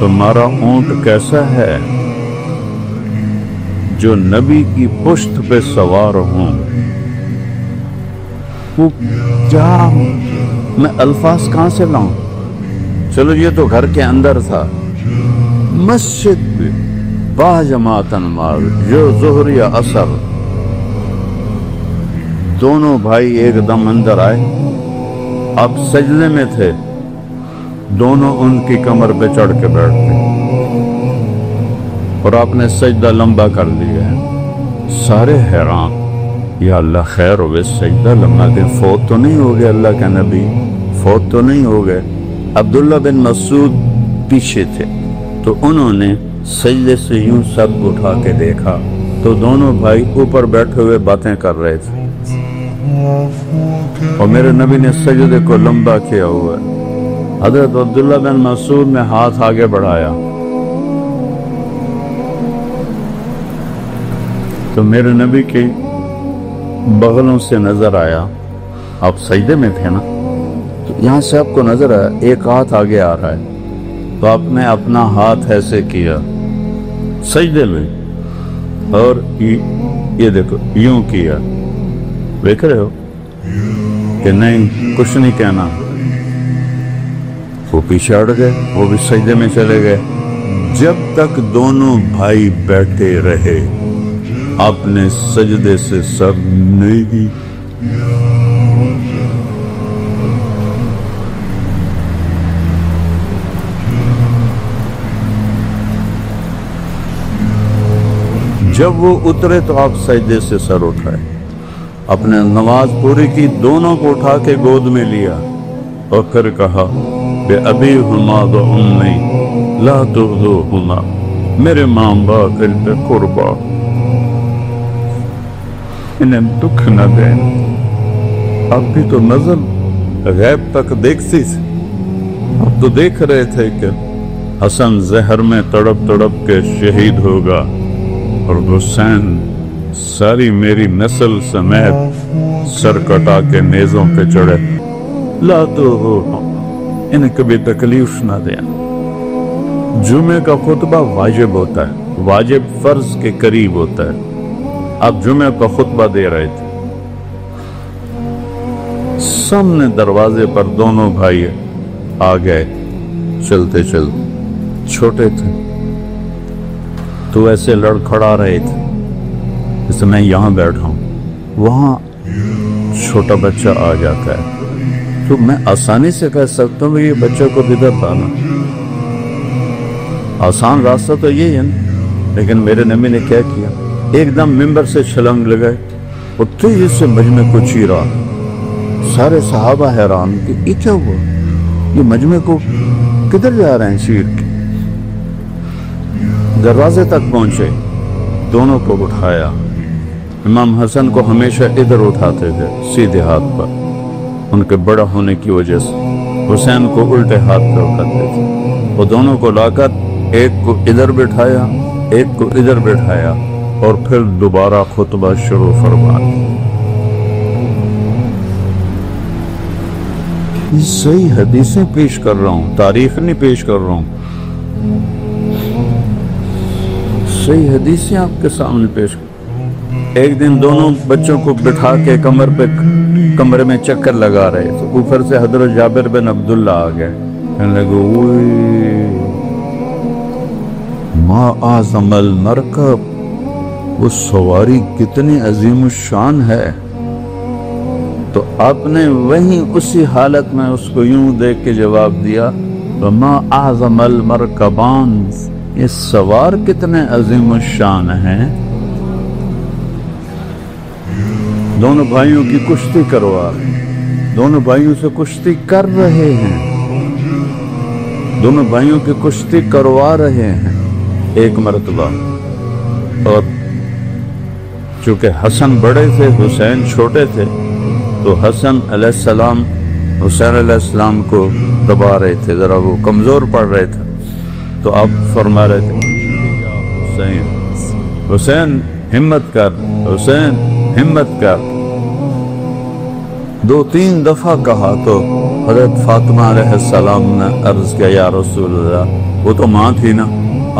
تمہارا اونٹ کیسا ہے جو نبی کی پشت پہ سوار ہوں؟ وہ کیا میں الفاظ کہاں سے لاؤں؟ چلو یہ تو گھر کے اندر تھا، مسجد میں با جماعت نماز جو ظہر یا عصر، دونوں بھائی ایک دم اندر آئے، اب سجدے میں تھے، دونوں ان کی کمر پہ چڑھ کے بیٹھ گئے اور آپ نے سجدہ لمبا کر لیا ہے۔ سارے حیران، یا اللہ خیر ہوئے، سجدہ لمبا کہ فوت تو نہیں ہو گئے؟ اللہ کے نبی فوت تو نہیں ہو گئے؟ عبداللہ بن مسعود پیچھے تھے تو انہوں نے سجدے سے یوں سر اٹھا کے دیکھا تو دونوں بھائی اوپر بیٹھے ہوئے باتیں کر رہے تھے اور میرے نبی نے سجدے کو لمبا کیا ہوا ہے۔ حضرت عبداللہ بن مسعود نے ہاتھ آگے بڑھایا تو میرے نبی کے بغلوں سے نظر آیا، آپ سجدے میں تھے نا، تو یہاں سے آپ کو نظر آیا ایک ہاتھ آگے آ رہا ہے، تو آپ نے اپنا ہاتھ ایسے کیا سجدے میں اور یہ دیکھو یوں کیا، دیکھ رہے ہو کہ نہیں کچھ نہیں کہنا۔ وہ پیچھے ہٹ گئے، وہ بھی سجدے میں چلے گئے۔ جب تک دونوں بھائی بیٹھے رہے آپ نے سجدے سے سر نہیں کی۔ جب وہ اترے تو آپ سجدے سے سر اٹھائے، اپنے نماز پوری کی، دونوں کو اٹھا کے گود میں لیا اور پھر کہا بے ابی ہما و امی لا تغضوہما، میرے ماں باپ دل پہ قربان، انہیں دکھ نہ دیں۔ اب بھی تو نظر غیب تک دیکھتی تھی، اب تو دیکھ رہے تھے کہ حسن زہر میں تڑپ تڑپ کے شہید ہوگا اور حسین ساری میری نسل سمیت سر کٹا کے نیزوں پہ چڑھے۔ لا تو انہیں کبھی تکلیف نہ دیں۔ جمعے کا خطبہ واجب ہوتا ہے، واجب فرض کے قریب ہوتا ہے۔ اب جمعہ کا خطبہ دے رہے تھے، سامنے دروازے پر دونوں بھائی آ گئے، چلتے چلتے، چھوٹے تھے تو ایسے لڑکھڑا رہے تھے جیسے میں یہاں بیٹھا ہوں، وہاں چھوٹا بچہ آ جاتا ہے تو میں آسانی سے کہہ سکتا ہوں کہ یہ بچے کو کدھر لانا، آسان راستہ تو یہی ہے نا، لیکن میرے نبی نے کیا کیا، ایک دم ممبر سے چھلنگ لگائے اور تیزی سے مجمع کو چیرا۔ سارے صحابہ حیران کہ یہ کیا ہوا، یہ مجمع کو کدھر جا رہے ہیں چیر کے؟ دروازے تک پہنچے، دونوں کو اٹھایا۔ امام حسن کو ہمیشہ ادھر اٹھاتے تھے سیدھے ہاتھ پر، ان کے بڑا ہونے کی وجہ سے، حسین کو الٹے ہاتھ پر اٹھاتے تھے۔ وہ دونوں کو لا کر ایک کو ادھر بٹھایا، ایک کو ادھر بٹھایا اور پھر دوبارہ خطبہ شروع فرمایا۔ یہ صحیح حدیثیں پیش کر رہا ہوں، تاریخ نہیں پیش کر رہا ہوں، صحیح حدیثیں آپ کے سامنے پیش کر۔ ایک دن دونوں بچوں کو بٹھا کے کمرے میں چکر لگا رہے تو اوپر سے حضرت جابر بن عبداللہ آ گئے، کہنے لگے ما اعظم المرکب، وہ سواری کتنی عظیم الشان ہے۔ تو آپ نے وہیں اسی حالت میں اس کو یوں دیکھ کے جواب دیا وما اعظم المرکبان، یہ سوار کتنے عظیم الشان ہیں۔ دونوں بھائیوں کی کشتی کروا رہے ہیں، دونوں بھائیوں سے کشتی کر رہے ہیں، دونوں بھائیوں کی کشتی کروا رہے ہیں ایک مرتبہ۔ اور چونکہ حسن بڑے تھے، حسین چھوٹے تھے، تو حسن علیہ السلام حسین علیہ السلام کو دبا رہے تھے، ذرا وہ کمزور پڑ رہے تھے، تو آپ فرما رہے تھے حسین حسین ہمت کر، حسین ہمت کر۔ دو تین دفعہ کہا تو حضرت فاطمہ علیہ السلام نے عرض کیا یا رسول اللہ، وہ تو ماں تھی نا،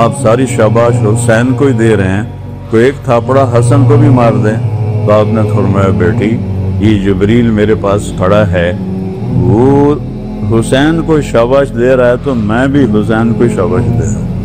آپ ساری شاباش حسین کو ہی دے رہے ہیں، کوئی ایک تھاپڑا حسن کو بھی مار دیں۔ تو آپ نے فرمایا بیٹی یہ جبریل میرے پاس کھڑا ہے، وہ حسین کو شاباش دے رہا ہے تو میں بھی حسین کو شاباش دے رہا ہوں۔